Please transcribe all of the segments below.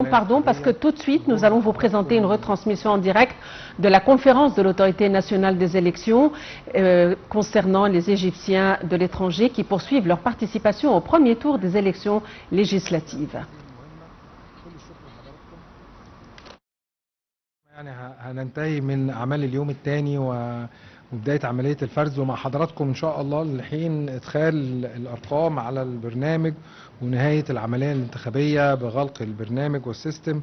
pardon, parce que tout de suite, nous allons vous présenter une retransmission en direct de la conférence de l'Autorité nationale des élections concernant les Égyptiens de l'étranger qui poursuivent leur participation au premier tour des élections législatives. يعني هننتهي من أعمال اليوم الثاني وبداية عملية الفرز ومع حضراتكم إن شاء الله لحين إدخال الأرقام على البرنامج ونهاية العملية الانتخابية بغلق البرنامج والسيستم.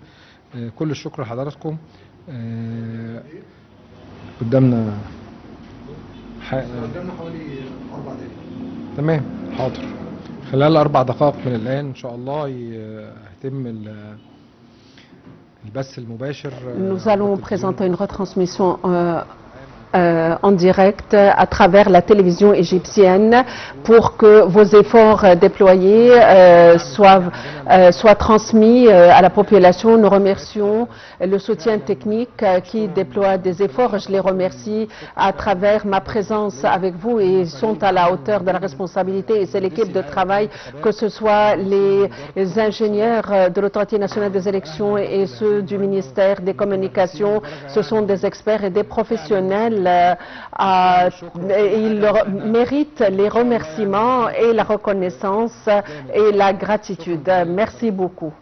كل الشكر لحضراتكم. قدامنا حوالي 4 دقائق. تمام، حاضر. خلال 4 دقائق من الآن إن شاء الله يتم Nous allons présenter une retransmission en direct à travers la télévision égyptienne pour que vos efforts déployés soient transmis à la population. Nous remercions le soutien technique qui déploie des efforts. Je les remercie à travers ma présence avec vous et ils sont à la hauteur de la responsabilité et c'est l'équipe de travail, que ce soit les ingénieurs de l'Autorité nationale des élections et ceux du ministère des communications. Ce sont des experts et des professionnels. Ils méritent les remerciements et la reconnaissance et la gratitude. Merci beaucoup.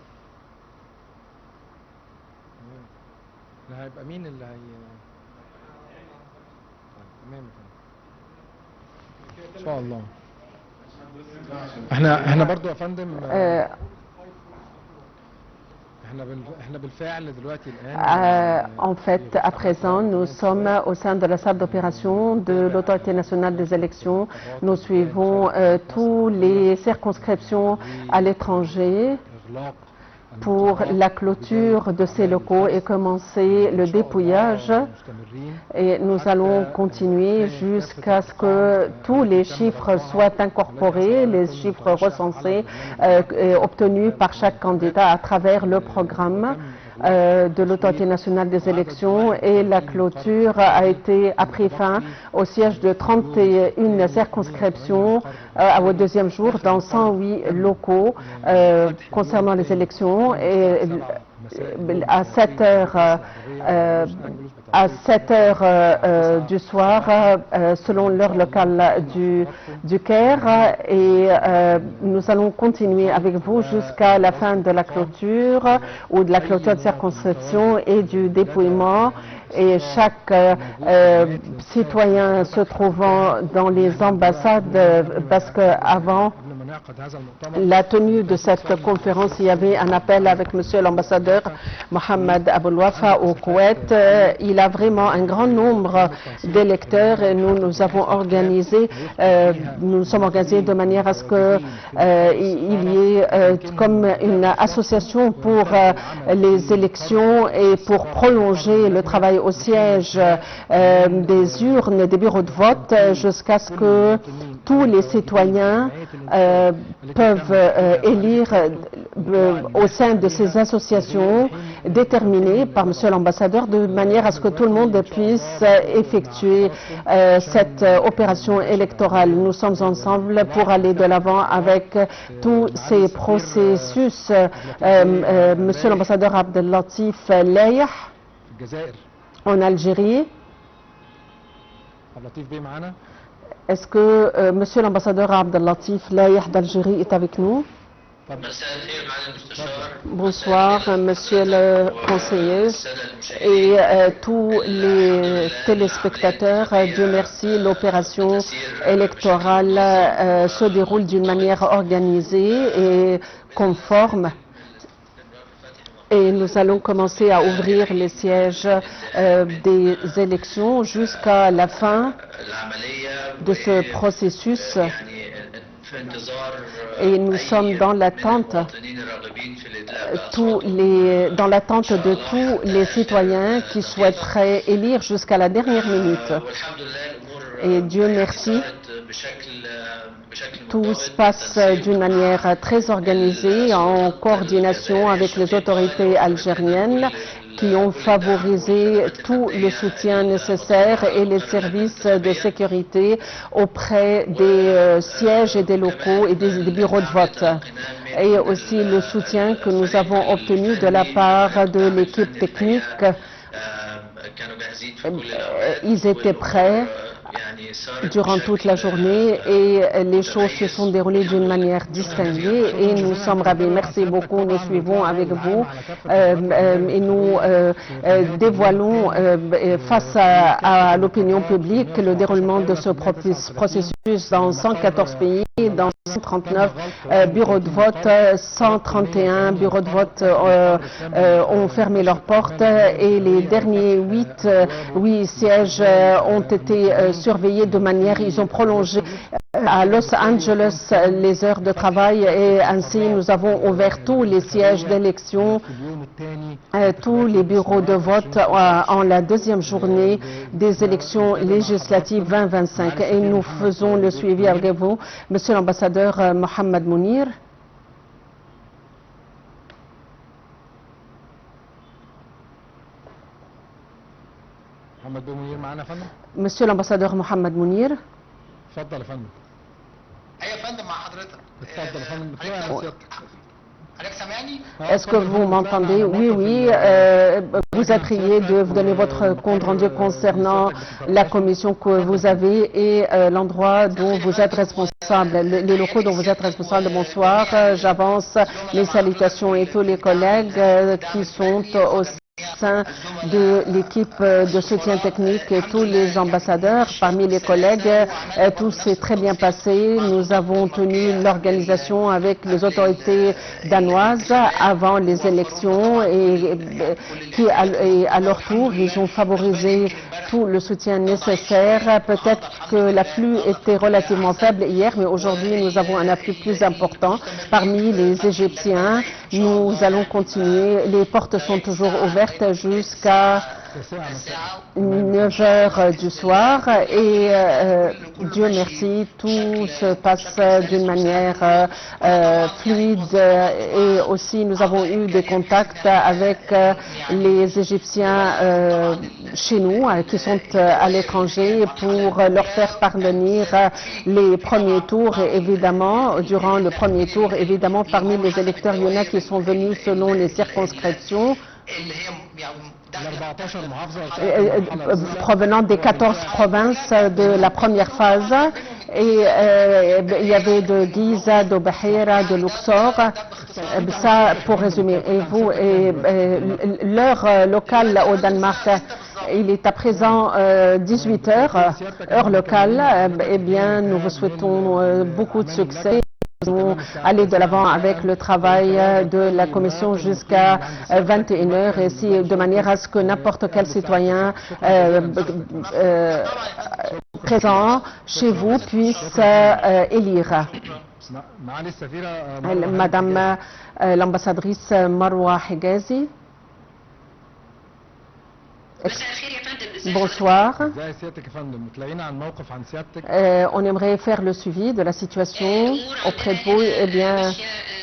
En fait, à présent, nous sommes au sein de la salle d'opération de l'Autorité nationale des élections. Nous suivons toutes les circonscriptions à l'étranger pour la clôture de ces locaux et commencer le dépouillage. Et nous allons continuer jusqu'à ce que tous les chiffres soient incorporés, les chiffres recensés et obtenus par chaque candidat à travers le programme de l'Autorité nationale des élections, et la clôture a pris fin au siège de 31 circonscriptions au deuxième jour dans 108 locaux concernant les élections. Et à 7 heures du soir, selon l'heure locale du Caire, et nous allons continuer avec vous jusqu'à la fin de la clôture ou de la clôture de circonscription et du dépouillement. Et chaque citoyen se trouvant dans les ambassades, parce qu'avant la tenue de cette conférence, il y avait un appel avec monsieur l'ambassadeur Mohamed Aboul Wafa au Koweït. Il a vraiment un grand nombre d'électeurs et nous sommes organisés de manière à ce qu'il y ait comme une association pour les élections et pour prolonger le travail au siège des urnes, des bureaux de vote, jusqu'à ce que tous les citoyens peuvent élire au sein de ces associations déterminées par monsieur l'ambassadeur, de manière à ce que tout le monde puisse effectuer cette opération électorale. Nous sommes ensemble pour aller de l'avant avec tous ces processus. Monsieur l'ambassadeur Abdel Latif Layah en Algérie. Est-ce que monsieur l'ambassadeur Abdel Latif Layah d'Algérie est avec nous? Bonsoir, monsieur le conseiller et tous les téléspectateurs. Dieu merci, l'opération électorale se déroule d'une manière organisée et conforme. Et nous allons commencer à ouvrir les sièges des élections jusqu'à la fin de ce processus. Et nous sommes dans l'attente de tous les citoyens qui souhaiteraient élire jusqu'à la dernière minute. Et Dieu merci, tout se passe d'une manière très organisée, en coordination avec les autorités algériennes qui ont favorisé tout le soutien nécessaire et les services de sécurité auprès des sièges et des locaux et des bureaux de vote. Et aussi le soutien que nous avons obtenu de la part de l'équipe technique. Ils étaient prêts durant toute la journée et les choses se sont déroulées d'une manière distinguée et nous sommes ravis. Merci beaucoup. Nous suivons avec vous et nous dévoilons face à l'opinion publique le déroulement de ce processus dans 114 pays, dans 139 bureaux de vote. 131 bureaux de vote ont fermé leurs portes et les derniers 8 sièges ont été surveillés de manière, ils ont prolongé à Los Angeles les heures de travail et ainsi nous avons ouvert tous les sièges d'élection, tous les bureaux de vote en la deuxième journée des élections législatives 2025 et nous faisons le suivi avec vous. Monsieur l'ambassadeur Mohamed Mounir. Monsieur l'ambassadeur Mohamed Mounir. Est-ce que vous m'entendez? Oui, oui. Vous êtes prié de vous donner votre compte rendu concernant la commission que vous avez et l'endroit dont vous êtes responsable, les locaux dont vous êtes responsable. Bonsoir. J'avance mes salutations et tous les collègues qui sont au sein de l'équipe de soutien technique et tous les ambassadeurs. Parmi les collègues, tout s'est très bien passé. Nous avons tenu l'organisation avec les autorités danoises avant les élections et à leur tour, ils ont favorisé tout le soutien nécessaire. Peut-être que l'afflux était relativement faible hier, mais aujourd'hui, nous avons un afflux plus important parmi les Égyptiens. Nous allons continuer. Les portes sont toujours ouvertes jusqu'à 9 heures du soir et Dieu merci, tout se passe d'une manière fluide et aussi nous avons eu des contacts avec les Égyptiens chez nous qui sont à l'étranger pour leur faire parvenir les premiers tours et évidemment, durant le premier tour, évidemment parmi les électeurs, il y en a qui sont venus selon les circonscriptions provenant des 14 provinces de la première phase et il y avait de Giza, de Bahira, de Luxor, ça pour résumer. Et vous, l'heure locale au Danemark, il est à présent 18 heures, heure locale. Eh bien, nous vous souhaitons beaucoup de succès. Nous allons aller de l'avant avec le travail de la Commission jusqu'à 21 heures et de manière à ce que n'importe quel citoyen présent chez vous puisse élire. Madame l'ambassadrice Marwa Higazi. Bonsoir. On aimerait faire le suivi de la situation auprès de vous. Eh bien,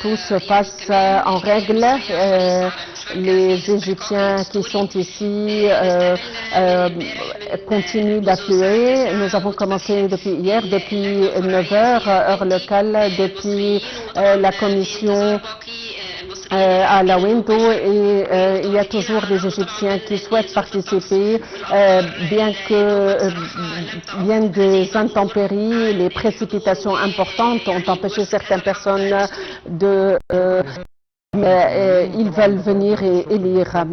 tout se passe en règle. Les Égyptiens qui sont ici continuent d'affluer. Nous avons commencé depuis hier, depuis 9 heures, heure locale, depuis la commission à la window et il y a toujours des Égyptiens qui souhaitent participer, bien des intempéries, les précipitations importantes ont empêché certaines personnes de ils veulent venir et élire.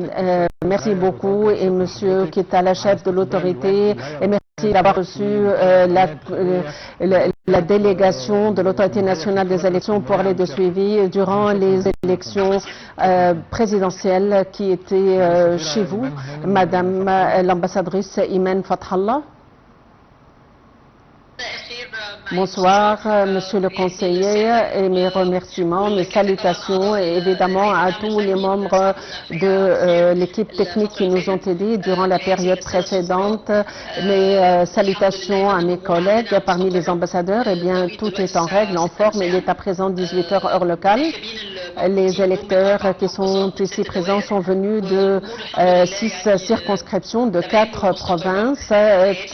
Merci beaucoup et monsieur qui est à la chef de l'autorité et merci d'avoir reçu la délégation de l'autorité nationale des élections pour aller de suivi durant les élections présidentielles qui étaient chez vous. Madame l'ambassadrice Imen Fathallah. Bonsoir, Monsieur le conseiller, et mes remerciements, mes salutations, et évidemment à tous les membres de l'équipe technique qui nous ont aidés durant la période précédente. Mes salutations à mes collègues parmi les ambassadeurs. Eh bien, tout est en règle, en forme. Il est à présent 18 h heure locale. Les électeurs qui sont ici présents sont venus de 6 circonscriptions de 4 provinces.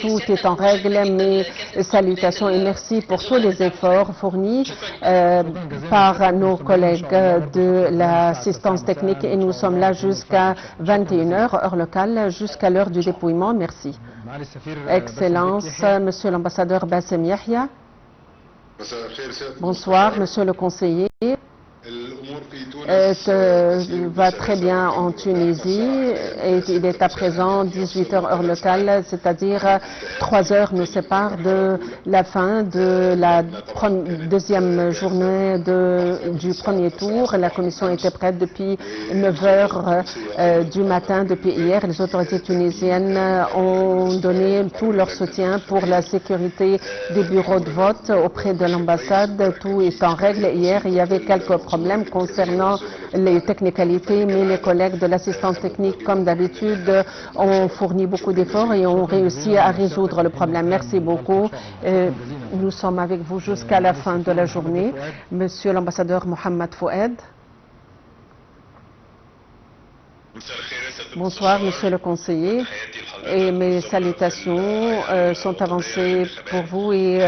Tout est en règle. Mes salutations et merci pour tous les efforts fournis par nos collègues de l'assistance technique et nous sommes là jusqu'à 21 h heure locale, jusqu'à l'heure du dépouillement. Merci. Excellence, Monsieur l'ambassadeur Bassem Yahya. Bonsoir, Monsieur le conseiller. Va très bien en Tunisie et il est à présent 18 h heure locale, c'est-à-dire 3 heures nous séparent de la fin de la deuxième journée du premier tour. La commission était prête depuis 9 h du matin, depuis hier. Les autorités tunisiennes ont donné tout leur soutien pour la sécurité des bureaux de vote auprès de l'ambassade. Tout est en règle. Hier, il y avait quelques problèmes concernant les technicalités, mais les collègues de l'assistance technique, comme d'habitude, ont fourni beaucoup d'efforts et ont réussi à résoudre le problème. Merci beaucoup. Nous sommes avec vous jusqu'à la fin de la journée. Monsieur l'ambassadeur Mohamed Fouad. Bonsoir, Monsieur le conseiller, et mes salutations sont avancées pour vous et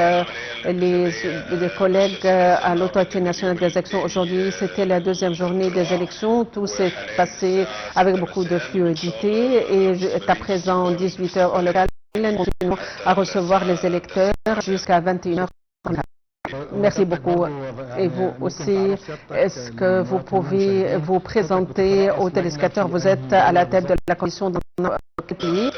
les collègues à l'autorité nationale des élections. Aujourd'hui, c'était la deuxième journée des élections. Tout s'est passé avec beaucoup de fluidité et à présent 18 h heure locale. Nous continuons à recevoir les électeurs jusqu'à 21 h. Merci beaucoup. Et vous aussi, est-ce que vous pouvez vous présenter aux téléspectateurs? Vous êtes à la tête de la commission dans quel pays?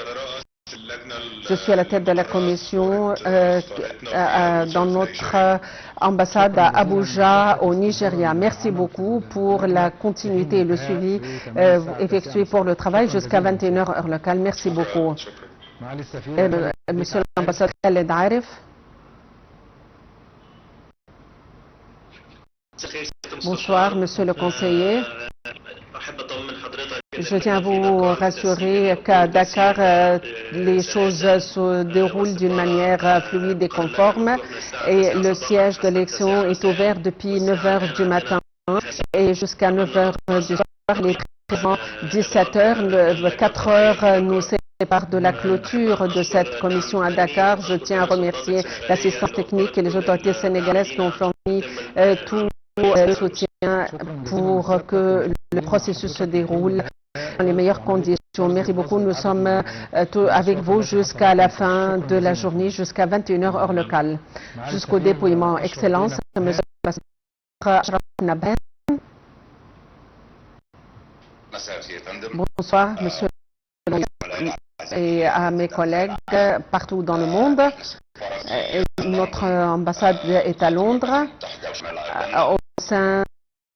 Je suis à la tête de la commission dans notre ambassade à Abuja, au Nigeria. Merci beaucoup pour la continuité et le suivi effectué pour le travail jusqu'à 21 h heure locale. Merci beaucoup. Monsieur l'ambassadeur Khaled Arif. Bonsoir, Monsieur le conseiller. Je tiens à vous rassurer qu'à Dakar, les choses se déroulent d'une manière fluide et conforme et le siège de l'élection est ouvert depuis 9 h du matin et jusqu'à 9 h du soir. Il est présent 17 h, 4 heures nous séparent de la clôture de cette commission à Dakar. Je tiens à remercier l'assistance technique et les autorités sénégalaises qui ont fourni tout le soutien pour que le processus se déroule dans les meilleures conditions. Merci beaucoup. Nous sommes avec vous jusqu'à la fin de la journée, jusqu'à 21 h heure locale, jusqu'au dépouillement. Excellence, Monsieur Ashraf Naben. Bonsoir, Monsieur et à mes collègues partout dans le monde. Notre ambassade est à Londres, au sein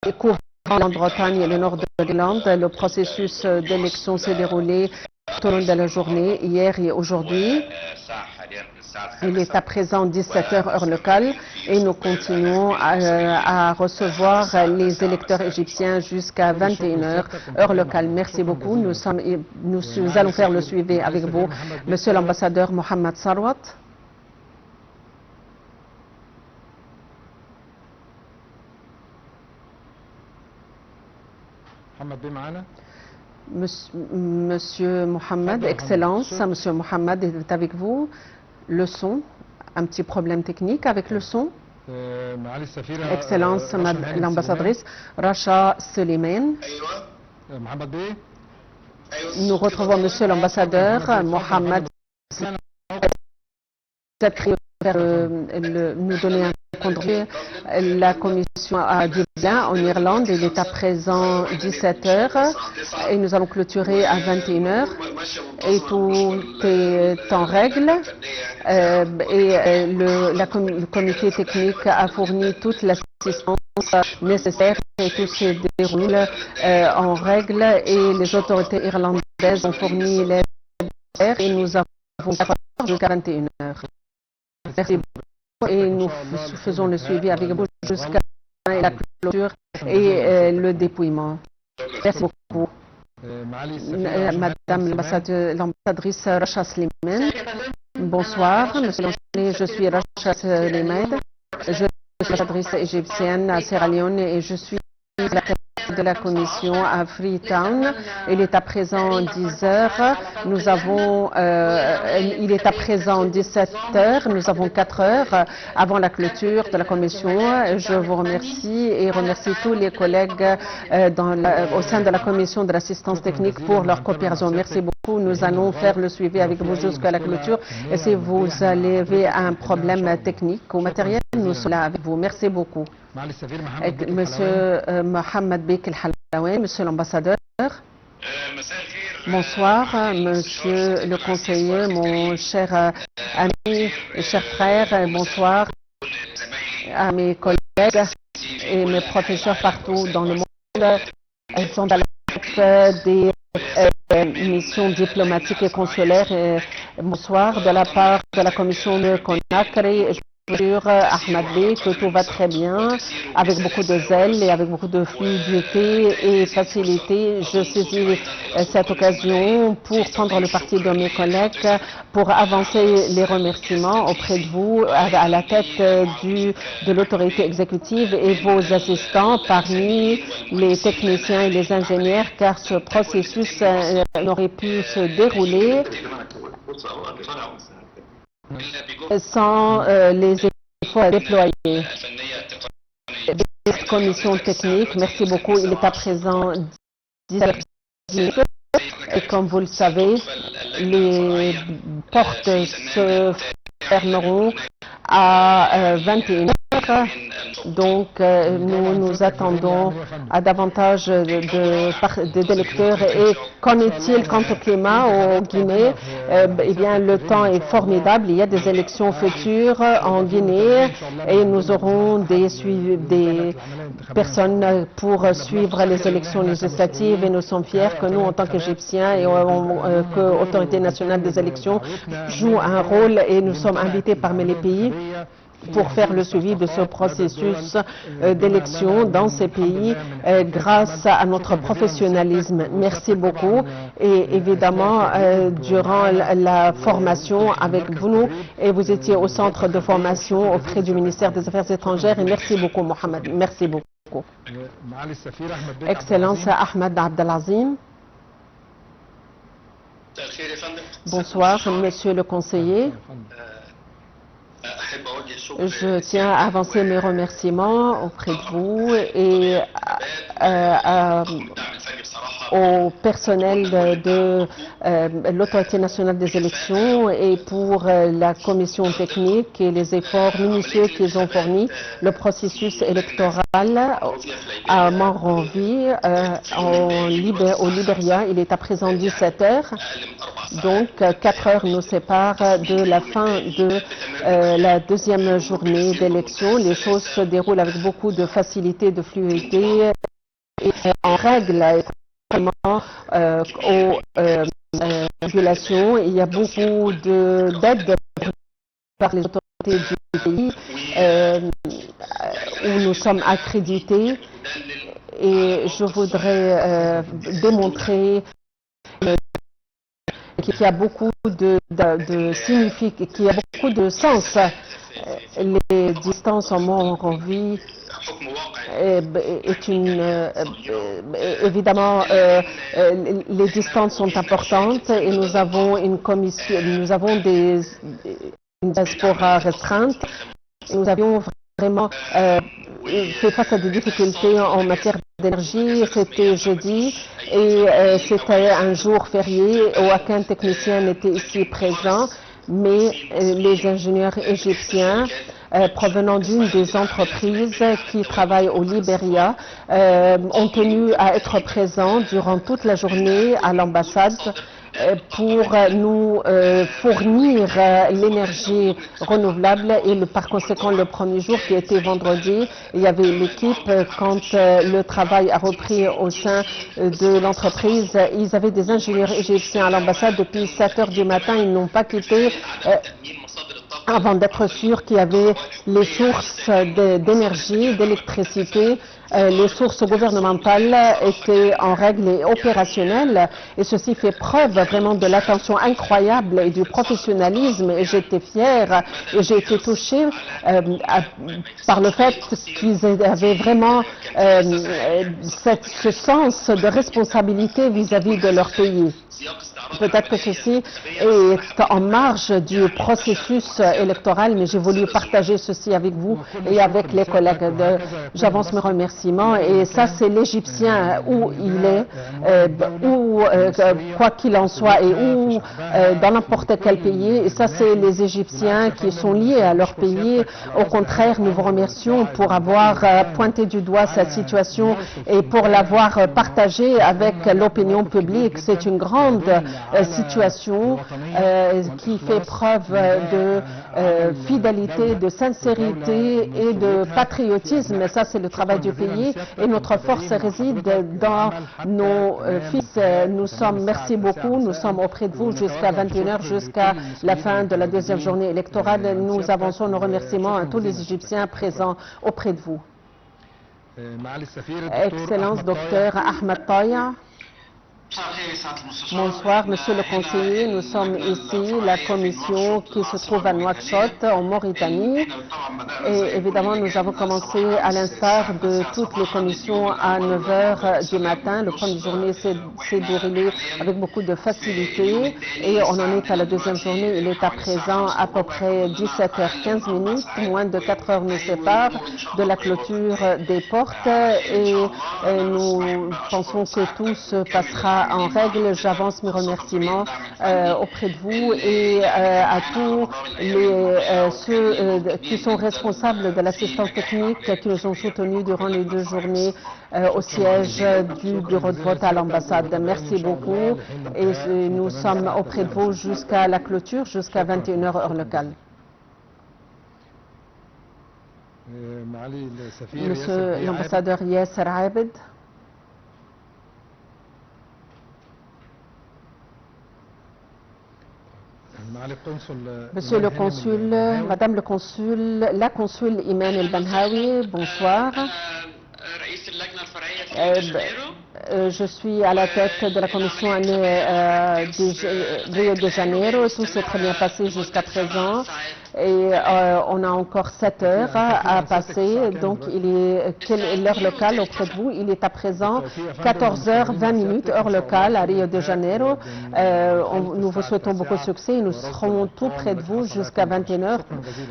du couvrant la Grande-Bretagne et le nord de l'Irlande. Le processus d'élection s'est déroulé tout au long de la journée, hier et aujourd'hui. Il est à présent 17 h heure locale et nous continuons à recevoir les électeurs égyptiens jusqu'à 21 h heure locale. Merci beaucoup. Nous allons faire le suivi avec vous. Monsieur l'ambassadeur Mohamed Sarwat. Monsieur Mohamed, Excellence, Monsieur Mohamed est avec vous. Le son, un petit problème technique avec le son. Excellence, l'ambassadrice Rasha Suleiman. Nous retrouvons Monsieur l'ambassadeur Mohamed. Nous donner un compte rendu. La commission à Dublin en Irlande, il est à présent 17 h et nous allons clôturer à 21 h et tout est en règle et le comité technique a fourni toute l'assistance nécessaire et tout se déroule en règle et les autorités irlandaises ont fourni l'aide et nous avons jusqu'à 21 h. Merci beaucoup. et nous faisons le suivi avec vous jusqu'à la clôture et le dépouillement. Merci beaucoup. Madame l'ambassadrice Racha Slimane. Bonsoir, Monsieur l'ambassadeur, je suis Racha Slimane. Je suis l'ambassadrice égyptienne à Sierra Leone et je suis la présidente de la commission à Freetown. Il est à présent 10 heures. Nous avons, il est à présent 17 heures. Nous avons 4 heures avant la clôture de la commission. Je vous remercie et remercie tous les collègues au sein de la commission de l'assistance technique pour leur coopération. Merci beaucoup. Nous allons faire le suivi avec vous jusqu'à la clôture. Et si vous avez un problème technique ou matériel, nous sommes là avec vous. Merci beaucoup. Monsieur Mohamed Bek El-Halaoui, Monsieur l'ambassadeur. Bonsoir, Monsieur le conseiller, mon cher ami, cher frère. Bonsoir à mes collègues et mes professeurs partout dans le monde. Ils sont à la tête des missions diplomatiques et consulaires. Bonsoir de la part de la commission de Conakry. Sur Ahmed Bey, que tout va très bien, avec beaucoup de zèle et avec beaucoup de fluidité et facilité. Je saisis cette occasion pour prendre le parti de mes collègues, pour avancer les remerciements auprès de vous à la tête de l'autorité exécutive et vos assistants parmi les techniciens et les ingénieurs, car ce processus n'aurait pu se dérouler sans les efforts déployés. Cette commission technique, merci beaucoup. Il est à présent 10h et comme vous le savez, les portes se fermeront à 21h. Donc, nous nous attendons à davantage d'électeurs. Et qu'en est-il quant au climat au Guinée? Eh bien, le temps est formidable. Il y a des élections futures en Guinée et nous aurons des personnes pour suivre les élections législatives et nous sommes fiers que nous, en tant qu'Égyptiens et que l'autorité nationale des élections joue un rôle et nous sommes invités parmi les pays pour faire le suivi de ce processus d'élection dans ces pays grâce à notre professionnalisme. Merci beaucoup. Et évidemment, durant la formation avec vous, et vous étiez au centre de formation auprès du ministère des Affaires étrangères. Et merci beaucoup, Mohamed. Merci beaucoup. Excellence Ahmed Abdelazim. Bonsoir, Monsieur le conseiller. Je tiens à avancer mes remerciements auprès de vous et au personnel de l'autorité nationale des élections et pour la commission technique et les efforts minutieux qu'ils ont fournis. Le processus électoral à Monrovie, au Libéria, il est à présent 17 heures. Donc, 4 heures nous séparent de la fin de la deuxième journée d'élection. Les choses se déroulent avec beaucoup de facilité, de fluidité et en règle. Aux populations. Il y a beaucoup d'aide par les autorités du pays où nous sommes accrédités et je voudrais démontrer qu'il y a beaucoup de qu'il y a beaucoup de sens. Les distances en Monrovie évidemment, les distances sont importantes et nous avons une commission, nous avons une diaspora restreinte. Nous avions vraiment fait face à des difficultés en matière d'énergie. C'était jeudi et c'était un jour férié où aucun technicien n'était ici présent, mais les ingénieurs égyptiens provenant d'une des entreprises qui travaillent au Libéria ont tenu à être présents durant toute la journée à l'ambassade pour nous fournir l'énergie renouvelable et par conséquent le premier jour qui était vendredi, il y avait l'équipe quand le travail a repris au sein de l'entreprise. Ils avaient des ingénieurs égyptiens à l'ambassade depuis 7 heures du matin, ils n'ont pas quitté avant d'être sûr qu'il y avait les sources d'énergie, d'électricité, les sources gouvernementales étaient en règle et opérationnelles, et ceci fait preuve vraiment de l'attention incroyable et du professionnalisme, et j'étais fière et j'ai été touchée par le fait qu'ils avaient vraiment ce sens de responsabilité vis-à-vis de leur pays. Peut-être que ceci est en marge du processus électoral, mais j'ai voulu partager ceci avec vous et avec les collègues. J'avance mes remerciements, et ça c'est l'Égyptien où il est, quoi qu'il en soit, et où dans n'importe quel pays, et ça c'est les Égyptiens qui sont liés à leur pays. Au contraire, nous vous remercions pour avoir pointé du doigt cette situation et pour l'avoir partagée avec l'opinion publique. C'est une grande situation qui fait preuve de fidélité, de sincérité et de patriotisme. Et ça, c'est le travail du pays, et notre force réside dans nos fils. Merci beaucoup, nous sommes auprès de vous jusqu'à 21h, jusqu'à la fin de la deuxième journée électorale. Nous avançons nos remerciements à tous les Égyptiens présents auprès de vous. Excellence, docteur Ahmed Taya. Bonsoir, Monsieur le Conseiller. Nous sommes ici, la commission qui se trouve à Nouakchott, en Mauritanie. Et évidemment, nous avons commencé, à l'instar de toutes les commissions, à 9h du matin. Le premier journée s'est déroulé avec beaucoup de facilité, et on en est à la deuxième journée. Il est à présent à peu près 17h15 minutes. Moins de 4 heures nous séparent de la clôture des portes, et nous pensons que tout se passera en règle. J'avance mes remerciements auprès de vous et à tous ceux qui sont responsables de l'assistance technique qui nous ont soutenus durant les 2 journées au siège du bureau de vote à l'ambassade. Merci beaucoup, et nous sommes auprès de vous jusqu'à la clôture, jusqu'à 21h heure locale. Monsieur l'ambassadeur Yasser Abed. Monsieur le consul, Madame le consul, la consul Iman El-Benhawi, bonsoir. Je suis à la tête de la commission du Rio de Janeiro. Tout s'est très bien passé jusqu'à présent. Et on a encore 7 heures à passer. Donc, quelle est l'heure locale auprès de vous? Il est à présent 14h20 heure locale à Rio de Janeiro. Nous vous souhaitons beaucoup de succès. Nous serons tout près de vous jusqu'à 21h,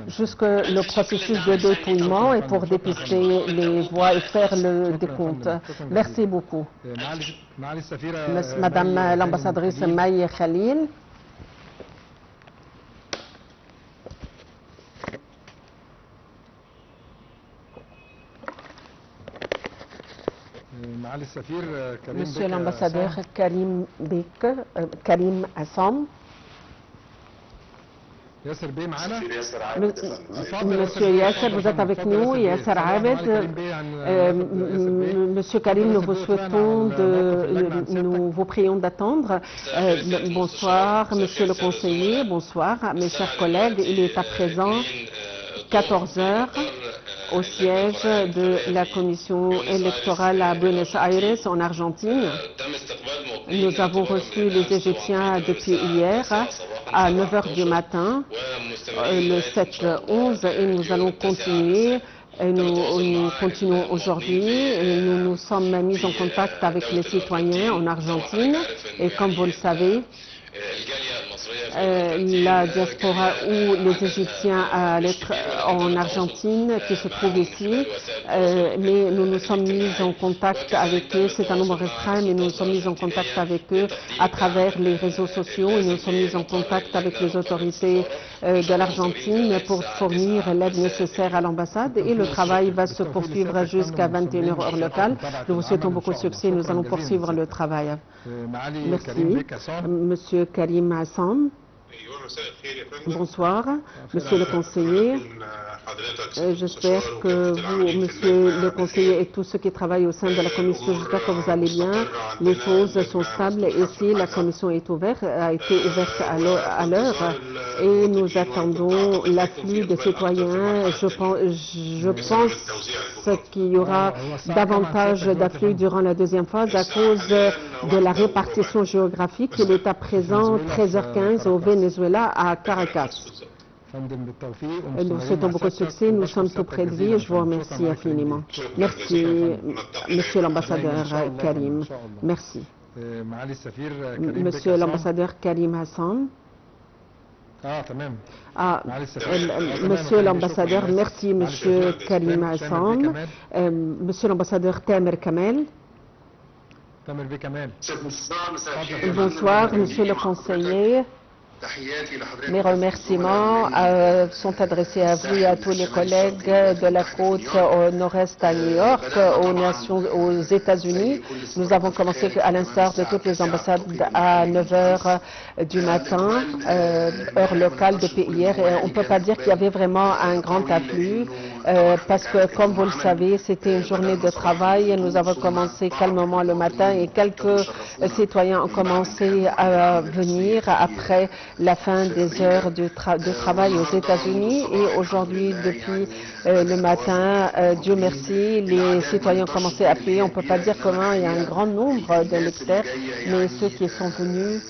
jusqu'au le processus de dépouillement, et pour dépister les voix et faire le décompte. Merci beaucoup. Madame l'ambassadrice Maïe Khalil. Monsieur l'ambassadeur Karim Assam. Monsieur Yasser, vous êtes avec nous, Yasser Abed. Monsieur Karim, nous vous souhaitons nous vous prions d'attendre. Bonsoir, Monsieur le conseiller, bonsoir, mes chers collègues. Il est à présent 14h au siège de la commission électorale à Buenos Aires, en Argentine. Nous avons reçu les Égyptiens depuis hier à 9h du matin, le 7-11, et nous allons continuer. Nous continuons aujourd'hui, et nous nous sommes mis en contact avec les citoyens en Argentine, et comme vous le savez, la diaspora ou les Égyptiens en Argentine qui se trouvent ici, mais nous nous sommes mis en contact avec eux, c'est un nombre restreint, mais nous nous sommes mis en contact avec eux à travers les réseaux sociaux, et nous nous sommes mis en contact avec les autorités de l'Argentine pour fournir l'aide nécessaire à l'ambassade, et le travail va se poursuivre jusqu'à 21h heure locale. Nous vous souhaitons beaucoup de succès, nous allons poursuivre le travail. Merci. Monsieur Karim Assam. Bonsoir, Monsieur le conseiller. J'espère que vous, Monsieur le conseiller, et tous ceux qui travaillent au sein de la commission, j'espère que vous allez bien. Les choses sont stables. Ici, la commission est ouverte, a été ouverte à l'heure et nous attendons l'afflux des citoyens. Je pense qu'il y aura davantage d'afflux durant la deuxième phase à cause de la répartition géographique. Il est à présent 13h15 au Venezuela, à Caracas. Nous souhaitons beaucoup de succès. Nous sommes tout près de vous. Je vous remercie infiniment. Merci, Monsieur l'ambassadeur Karim. Merci. Monsieur l'ambassadeur Karim Hassan. Monsieur l'ambassadeur, merci Monsieur Karim Hassan. Monsieur l'ambassadeur Tamer Kamel. Bonsoir, Monsieur le conseiller. Mes remerciements sont adressés à vous et à tous les collègues de la côte au nord-est à New York, aux États-Unis. Nous avons commencé à l'instar de toutes les ambassades à 9h du matin, heure locale depuis hier. Et on ne peut pas dire qu'il y avait vraiment un grand afflux parce que, comme vous le savez, c'était une journée de travail. Nous avons commencé calmement le matin et quelques citoyens ont commencé à venir après la fin des heures de travail aux États-Unis. Et aujourd'hui, depuis le matin, Dieu merci, les citoyens ont commencé à appuyer. On ne peut pas dire comment il y a un grand nombre d'électeurs, mais ceux qui sont venus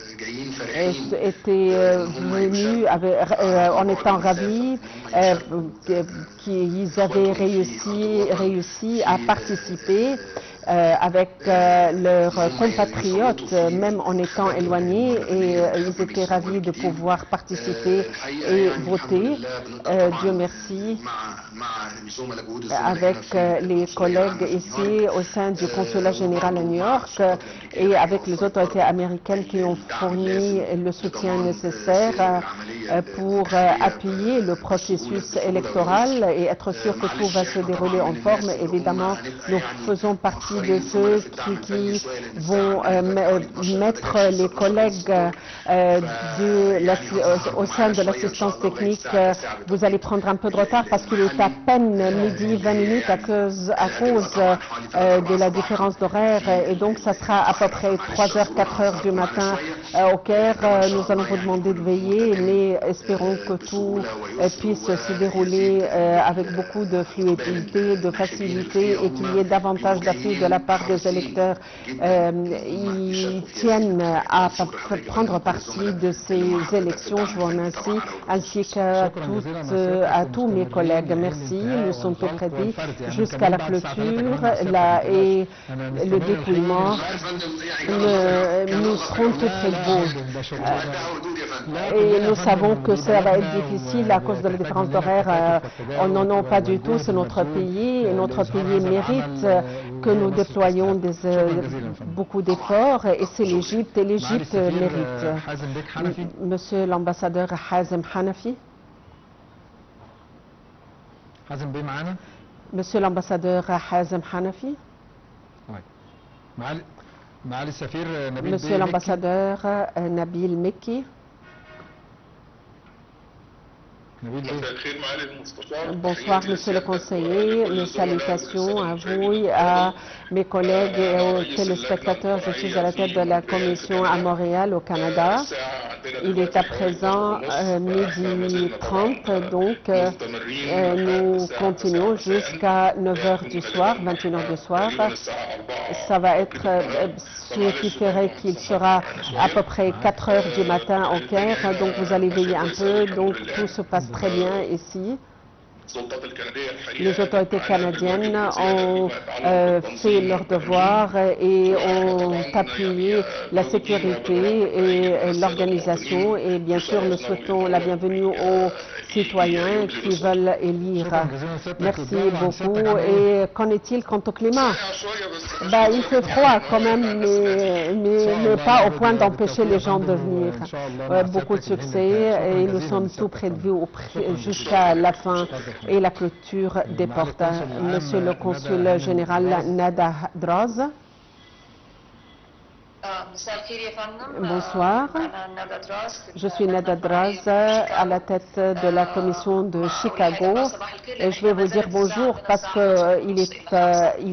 étaient venus en étant ravis qu'ils avaient réussi à participer avec leurs compatriotes, même en étant éloignés, et ils étaient ravis de pouvoir participer et voter. Dieu merci, avec les collègues ici au sein du consulat général à New York et avec les autorités américaines qui ont fourni le soutien nécessaire pour appuyer le processus électoral et être sûr que tout va se dérouler en forme. Évidemment, nous faisons partie de ceux qui vont mettre les collègues au sein de l'assistance technique. Vous allez prendre un peu de retard parce qu'il est à peine midi 20 minutes à cause de la différence d'horaire, et donc ça sera à peu près 3h, 4h du matin au Caire. Nous allons vous demander de veiller, mais espérons que tout puisse se dérouler avec beaucoup de fluidité, de facilité, et qu'il y ait davantage d'appui de la part des électeurs. Ils tiennent à prendre partie de ces élections. Je vous remercie, ainsi qu'à tous mes collègues. Merci. Nous sommes tout près jusqu'à la clôture et le dépouillement. Nous serons tout près de vous. Et nous savons que ça va être difficile à cause de la différence d'horaire. On n'en a pas du tout. C'est notre pays, et notre pays mérite que nous déployions beaucoup d'efforts, et c'est l'Égypte, et l'Égypte mérite. Monsieur l'ambassadeur Hazem Hanafi. Monsieur l'ambassadeur Hazem Hanafi. Monsieur l'ambassadeur Nabil Mekki. Bonsoir, Monsieur le conseiller. Mes salutations à vous et à mes collègues et aux téléspectateurs. Je suis à la tête de la commission à Montréal, au Canada. Il est à présent midi 30, donc nous continuons jusqu'à 9h du soir, 21h du soir. Ça va être ce qui ferait qu'il sera à peu près 4h du matin au Caire, donc vous allez veiller un peu, donc tout se passe très bien ici. Les autorités canadiennes ont fait leur devoir et ont appuyé la sécurité et l'organisation, et bien sûr nous souhaitons la bienvenue aux citoyens qui veulent élire. Merci beaucoup. Et qu'en est-il quant au climat? Il fait froid quand même, mais pas au point d'empêcher les gens de venir. Beaucoup de succès, et nous sommes tout près de vous jusqu'à la fin et la clôture des portes. Monsieur le consul général Nada Draz. Bonsoir, je suis Nada Draz à la tête de la commission de Chicago et je vais vous dire bonjour parce qu'il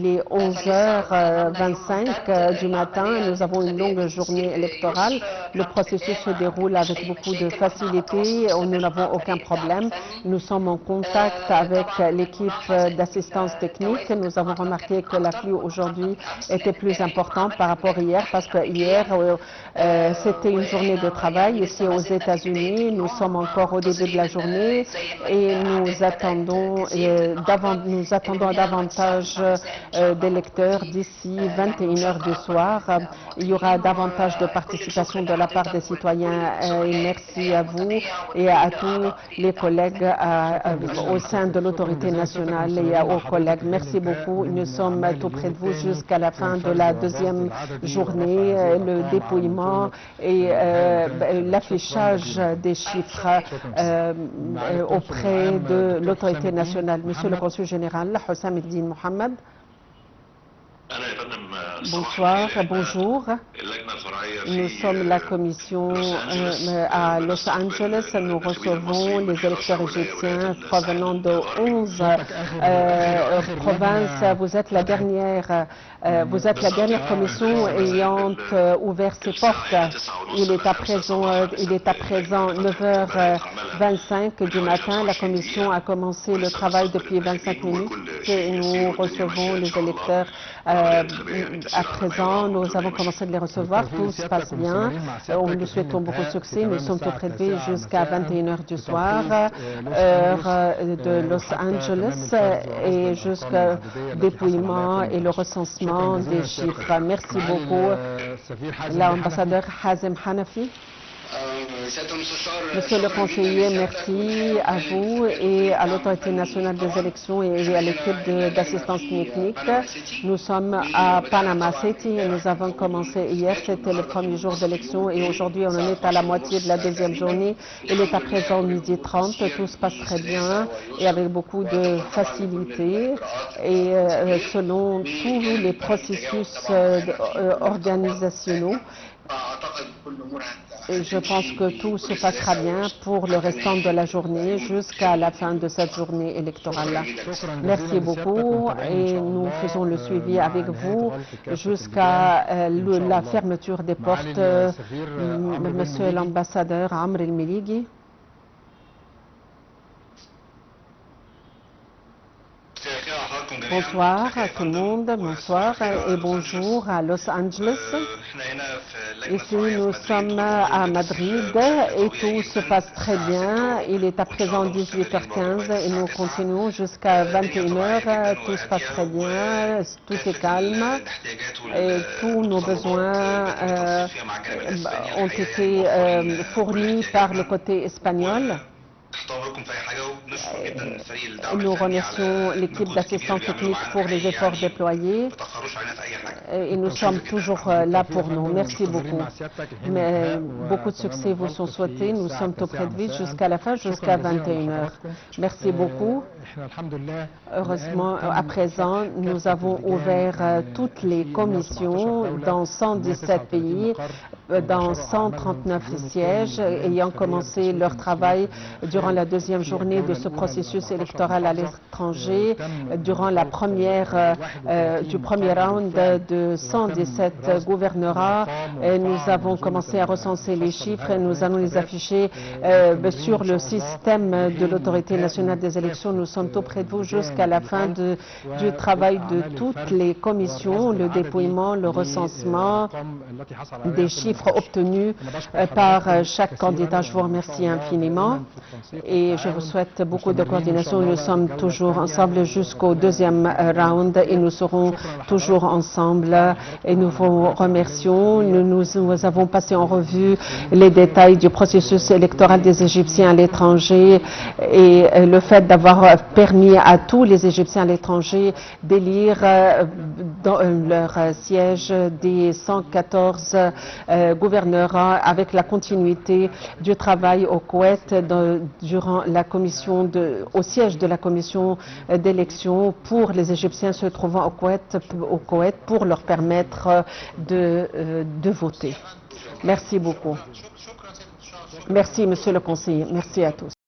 est 11h25 du matin et nous avons une longue journée électorale. Le processus se déroule avec beaucoup de facilité, nous n'avons aucun problème. Nous sommes en contact avec l'équipe d'assistance technique. Nous avons remarqué que l'afflux aujourd'hui était plus important par rapport à hier parce que hier, c'était une journée de travail ici aux États-Unis. Nous sommes encore au début de la journée et nous attendons davantage d'électeurs d'ici 21h du soir. Il y aura davantage de participation de la part des citoyens et merci à vous et à tous les collègues au sein de l'autorité nationale et aux collègues. Merci beaucoup. Nous sommes tout près de vous jusqu'à la fin de la deuxième journée. Le dépouillement et l'affichage des chiffres auprès de l'autorité nationale. Monsieur le consul général, Hussam Eldin Mohamed. Bonsoir, bonjour. Nous sommes la commission à Los Angeles. Nous recevons les électeurs égyptiens provenant de 11 provinces. Vous êtes la dernière commission ayant ouvert ses portes. Il est à présent 9h25 du matin. La commission a commencé le travail depuis 25 minutes et nous recevons les électeurs. À présent, nous avons commencé de les recevoir. Tout se passe bien. Nous souhaitons beaucoup de succès. Nous sommes tout prêts jusqu'à 21h du soir, heure de Los Angeles, et jusqu'au dépouillement et le recensement des chiffres. Merci beaucoup, l'ambassadeur Hazem Hanafi. Monsieur le conseiller, merci à vous et à l'autorité nationale des élections et à l'équipe d'assistance technique. Nous sommes à Panama City et nous avons commencé hier, c'était le premier jour d'élection et aujourd'hui on en est à la moitié de la deuxième journée. Il est à présent 12h30, tout se passe très bien et avec beaucoup de facilité et selon tous les processus organisationnels. Et je pense que tout se passera bien pour le restant de la journée jusqu'à la fin de cette journée électorale. Merci beaucoup et nous faisons le suivi avec vous jusqu'à la fermeture des portes. Monsieur l'ambassadeur Amr El-Melighi. Bonsoir à tout le monde, bonsoir et bonjour à Los Angeles. Ici, nous sommes à Madrid et tout se passe très bien. Il est à présent 18h15 et nous continuons jusqu'à 21h. Tout se passe très bien, tout est calme et tous nos besoins ont été fournis par le côté espagnol. Nous remercions l'équipe d'assistance technique pour les efforts déployés et nous sommes toujours là pour nous. Merci beaucoup. Mais beaucoup de succès vous sont souhaités. Nous sommes tout près de vous jusqu'à la fin, jusqu'à 21h. Merci beaucoup. Heureusement, à présent, nous avons ouvert toutes les commissions dans 117 pays, dans 139 sièges, ayant commencé leur travail durant la deuxième journée de ce processus électoral à l'étranger, durant la du premier round de 117 gouvernorats. Nous avons commencé à recenser les chiffres et nous allons les afficher sur le système de l'autorité nationale des élections. Nous sommes tout près de vous jusqu'à la fin du travail de toutes les commissions, le dépouillement, le recensement des chiffres obtenus par chaque candidat. Je vous remercie infiniment et je vous souhaite beaucoup de coordination. Nous sommes toujours ensemble jusqu'au deuxième round et nous serons toujours ensemble et nous vous remercions. Nous avons passé en revue les détails du processus électoral des Égyptiens à l'étranger et le fait d'avoir permis à tous les Égyptiens à l'étranger d'élire dans leur siège des 114 gouvernera avec la continuité du travail au Koweït durant la commission au siège de la commission d'élection pour les Égyptiens se trouvant au Koweït pour leur permettre de voter. Merci beaucoup. Merci, Monsieur le Conseiller. Merci à tous.